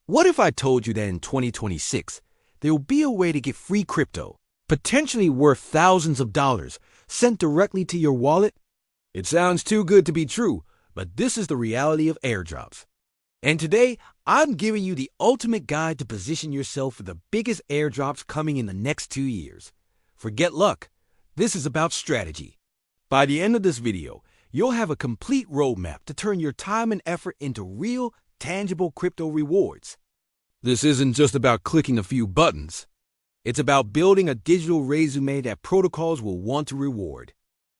What if I told you that in 2026, there will be a way to get free crypto, potentially worth thousands of dollars, sent directly to your wallet? It sounds too good to be true, but this is the reality of airdrops. And today, I'm giving you the ultimate guide to position yourself for the biggest airdrops coming in the next 2 years. Forget luck. This is about strategy. By the end of this video, you'll have a complete roadmap to turn your time and effort into real, tangible crypto rewards. This isn't just about clicking a few buttons. It's about building a digital resume that protocols will want to reward.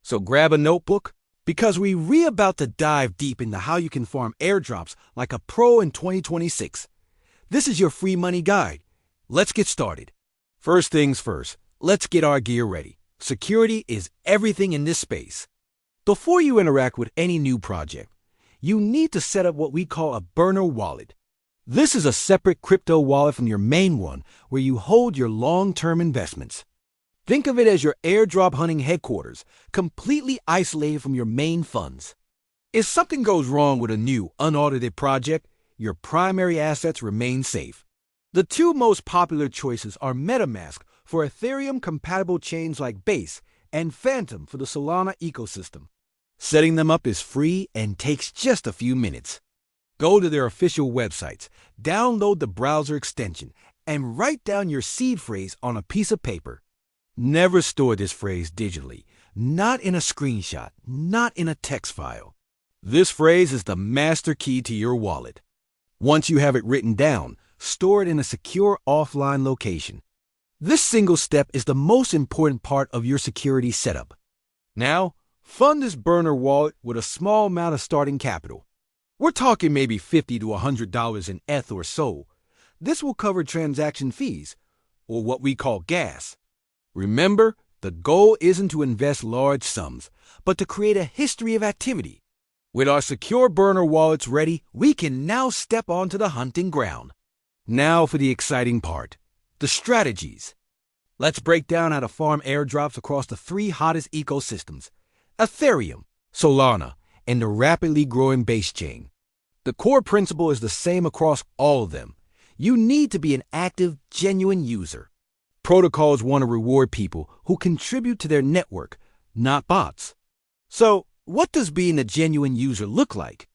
So grab a notebook, because we're about to dive deep into how you can farm airdrops like a pro in 2026. This is your free money guide. Let's get started. First things first, let's get our gear ready. Security is everything in this space. Before you interact with any new project, you need to set up what we call a burner wallet. This is a separate crypto wallet from your main one where you hold your long-term investments. Think of it as your airdrop hunting headquarters, completely isolated from your main funds. If something goes wrong with a new, unaudited project, your primary assets remain safe. The two most popular choices are MetaMask for Ethereum-compatible chains like Base and Phantom for the Solana ecosystem. Setting them up is free and takes just a few minutes. Go to their official websites, download the browser extension, and write down your seed phrase on a piece of paper. Never store this phrase digitally, not in a screenshot, not in a text file. This phrase is the master key to your wallet. Once you have it written down, store it in a secure offline location. This single step is the most important part of your security setup. Now, fund this burner wallet with a small amount of starting capital. We're talking maybe $50 to $100 in ETH or so. This will cover transaction fees, or what we call gas. Remember, the goal isn't to invest large sums, but to create a history of activity. With our secure burner wallets ready, we can now step onto the hunting ground. Now for the exciting part, the strategies. Let's break down how to farm airdrops across the three hottest ecosystems: Ethereum, Solana, and the rapidly growing Base chain. The core principle is the same across all of them. You need to be an active, genuine user. Protocols want to reward people who contribute to their network, not bots. So, what does being a genuine user look like?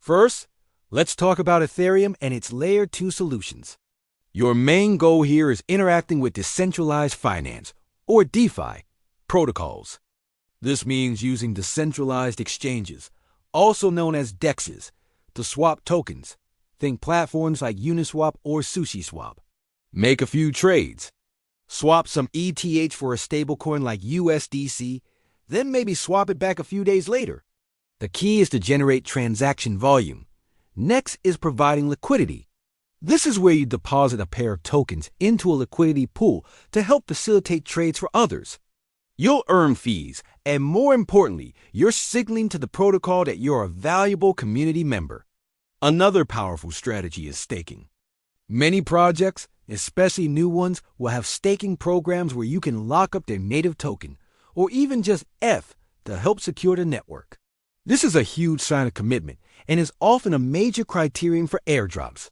First, let's talk about Ethereum and its Layer 2 solutions. Your main goal here is interacting with decentralized finance, or DeFi, protocols. This means using decentralized exchanges, also known as DEXs, to swap tokens. Think platforms like Uniswap or SushiSwap. Make a few trades. Swap some ETH for a stablecoin like USDC, then maybe swap it back a few days later. The key is to generate transaction volume. Next is providing liquidity. This is where you deposit a pair of tokens into a liquidity pool to help facilitate trades for others. You'll earn fees, and more importantly, you're signaling to the protocol that you're a valuable community member. Another powerful strategy is staking. Many projects, especially new ones, will have staking programs where you can lock up their native token, or even just ETH, to help secure the network. This is a huge sign of commitment, and is often a major criterion for airdrops.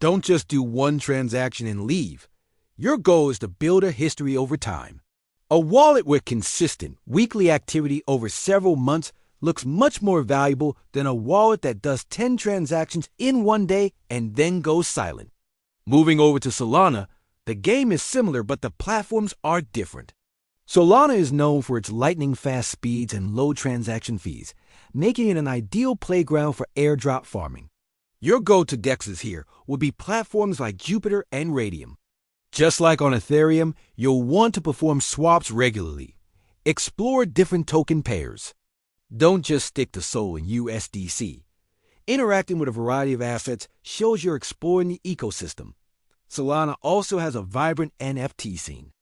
Don't just do one transaction and leave. Your goal is to build a history over time. A wallet with consistent, weekly activity over several months looks much more valuable than a wallet that does 10 transactions in one day and then goes silent. Moving over to Solana, the game is similar, but the platforms are different. Solana is known for its lightning-fast speeds and low transaction fees, making it an ideal playground for airdrop farming. Your go-to DEXs here would be platforms like Jupiter and Radium. Just like on Ethereum, you'll want to perform swaps regularly. Explore different token pairs. Don't just stick to SOL and USDC. Interacting with a variety of assets shows you're exploring the ecosystem. Solana also has a vibrant NFT scene.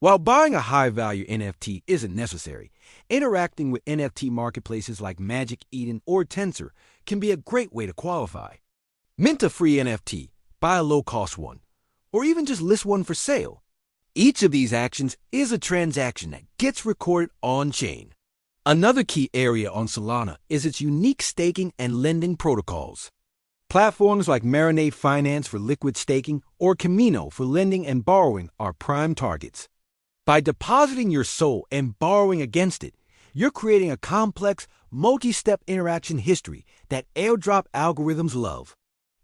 While buying a high-value NFT isn't necessary, interacting with NFT marketplaces like Magic Eden or Tensor can be a great way to qualify. Mint a free NFT, buy a low-cost one, or even just list one for sale. Each of these actions is a transaction that gets recorded on-chain. Another key area on Solana is its unique staking and lending protocols. Platforms like Marinate Finance for liquid staking or Camino for lending and borrowing are prime targets. By depositing your SOL and borrowing against it, you're creating a complex, multi-step interaction history that airdrop algorithms love.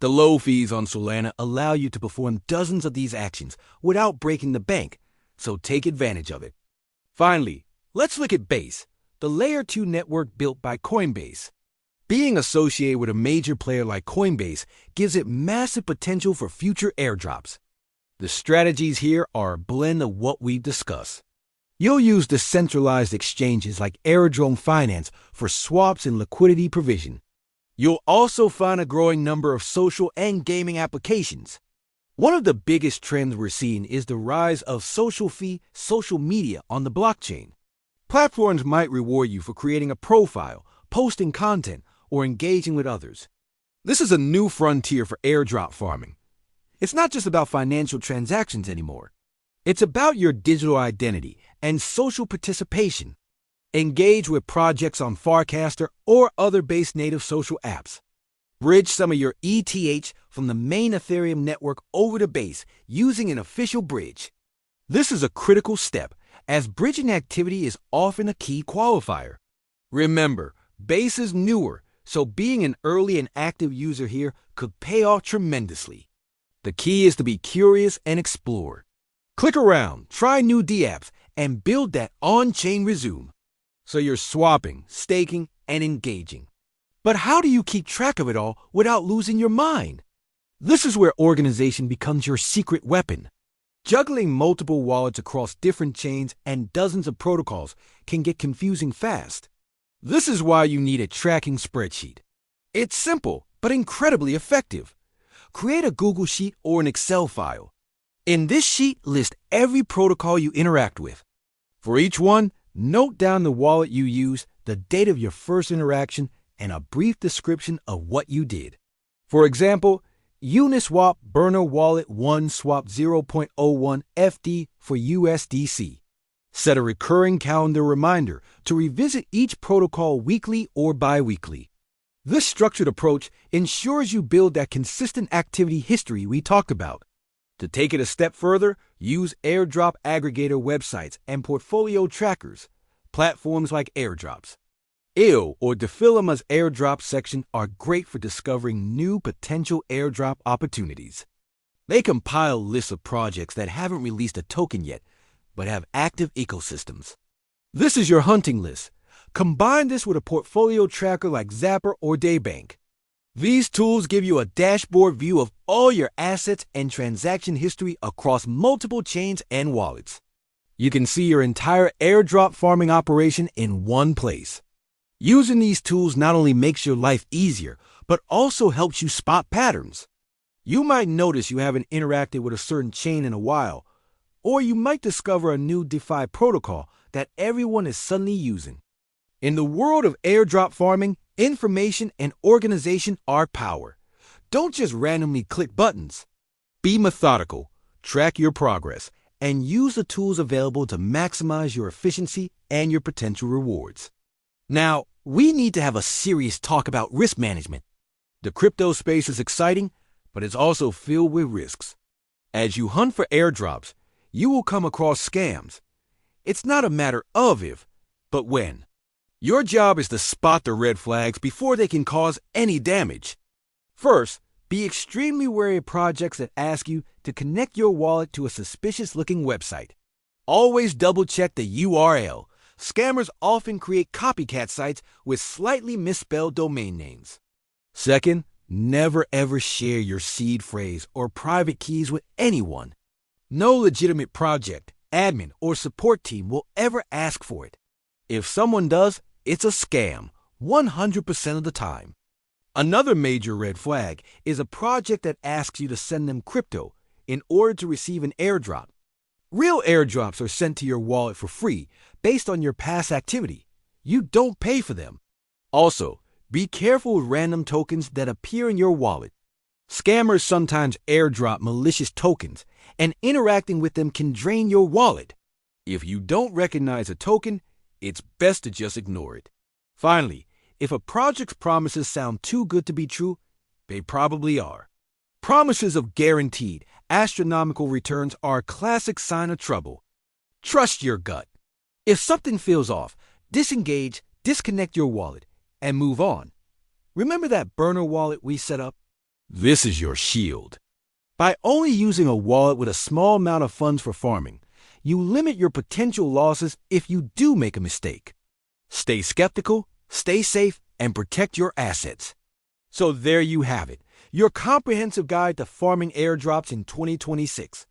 The low fees on Solana allow you to perform dozens of these actions without breaking the bank, so take advantage of it. Finally, let's look at Base, the Layer 2 network built by Coinbase. Being associated with a major player like Coinbase gives it massive potential for future airdrops. The strategies here are a blend of what we've discussed. You'll use decentralized exchanges like Airdrop Finance for swaps and liquidity provision. You'll also find a growing number of social and gaming applications. One of the biggest trends we're seeing is the rise of social media on the blockchain. Platforms might reward you for creating a profile, posting content, or engaging with others. This is a new frontier for airdrop farming. It's not just about financial transactions anymore. It's about your digital identity and social participation. Engage with projects on Farcaster or other Base native social apps. Bridge some of your ETH from the main Ethereum network over to Base using an official bridge. This is a critical step, as bridging activity is often a key qualifier. Remember, Base is newer, so being an early and active user here could pay off tremendously. The key is to be curious and explore. Click around, try new dApps, and build that on-chain resume. So you're swapping, staking, and engaging. But how do you keep track of it all without losing your mind? This is where organization becomes your secret weapon. Juggling multiple wallets across different chains and dozens of protocols can get confusing fast. This is why you need a tracking spreadsheet. It's simple, but incredibly effective. Create a Google Sheet or an Excel file. In this sheet, list every protocol you interact with. For each one, note down the wallet you use, the date of your first interaction, and a brief description of what you did. For example, Uniswap Burner Wallet 1 Swap 0.01 FD for USDC. Set a recurring calendar reminder to revisit each protocol weekly or bi-weekly. This structured approach ensures you build that consistent activity history we talked about. To take it a step further, use airdrop aggregator websites and portfolio trackers, platforms like Airdrops. IL or Defilama's Airdrop section are great for discovering new potential airdrop opportunities. They compile lists of projects that haven't released a token yet, but have active ecosystems. This is your hunting list. Combine this with a portfolio tracker like Zapper or Daybank. These tools give you a dashboard view of all your assets and transaction history across multiple chains and wallets. You can see your entire airdrop farming operation in one place. Using these tools not only makes your life easier, but also helps you spot patterns. You might notice you haven't interacted with a certain chain in a while, or you might discover a new DeFi protocol that everyone is suddenly using. In the world of airdrop farming, information and organization are power. Don't just randomly click buttons. Be methodical, track your progress, and use the tools available to maximize your efficiency and your potential rewards. Now, we need to have a serious talk about risk management. The crypto space is exciting, but it's also filled with risks. As you hunt for airdrops, you will come across scams. It's not a matter of if, but when. Your job is to spot the red flags before they can cause any damage. First, be extremely wary of projects that ask you to connect your wallet to a suspicious-looking website. Always double-check the URL. Scammers often create copycat sites with slightly misspelled domain names. Second, never ever share your seed phrase or private keys with anyone. No legitimate project, admin, or support team will ever ask for it. If someone does, it's a scam, 100% of the time. Another major red flag is a project that asks you to send them crypto in order to receive an airdrop. Real airdrops are sent to your wallet for free based on your past activity. You don't pay for them. Also, be careful with random tokens that appear in your wallet. Scammers sometimes airdrop malicious tokens, and interacting with them can drain your wallet. If you don't recognize a token, it's best to just ignore it. Finally, if a project's promises sound too good to be true, They probably are. Promises of guaranteed, astronomical returns are a classic sign of trouble. Trust your gut. If something feels off, disengage, disconnect your wallet, and move on. Remember that burner wallet we set up? This is your shield. By only using a wallet with a small amount of funds for farming, you limit your potential losses if you do make a mistake. Stay skeptical, stay safe, and protect your assets. So there you have it, your comprehensive guide to farming airdrops in 2026.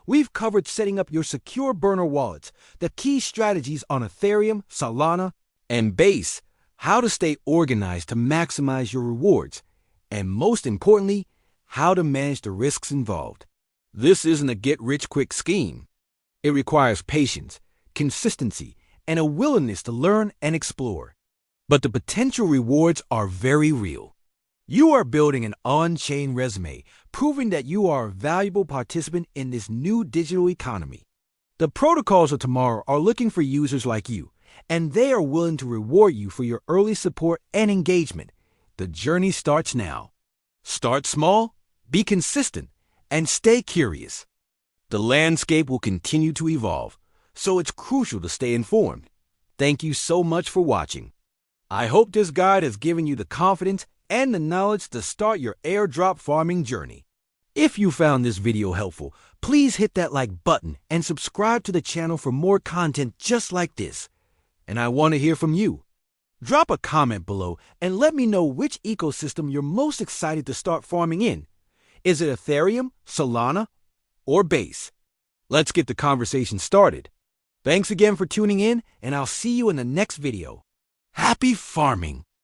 We've covered setting up your secure burner wallets, the key strategies on Ethereum, Solana, and Base, how to stay organized to maximize your rewards, and most importantly, how to manage the risks involved. This isn't a get-rich-quick scheme. It requires patience, consistency, and a willingness to learn and explore. But the potential rewards are very real. You are building an on-chain resume, proving that you are a valuable participant in this new digital economy. The protocols of tomorrow are looking for users like you, and they are willing to reward you for your early support and engagement. The journey starts now. Start small, be consistent, and stay curious. The landscape will continue to evolve, so it's crucial to stay informed. Thank you so much for watching. I hope this guide has given you the confidence and the knowledge to start your airdrop farming journey. If you found this video helpful, please hit that like button and subscribe to the channel for more content just like this. And I want to hear from you. Drop a comment below and let me know which ecosystem you're most excited to start farming in. Is it Ethereum, Solana, or Base? Let's get the conversation started. Thanks again for tuning in, and I'll see you in the next video. Happy farming!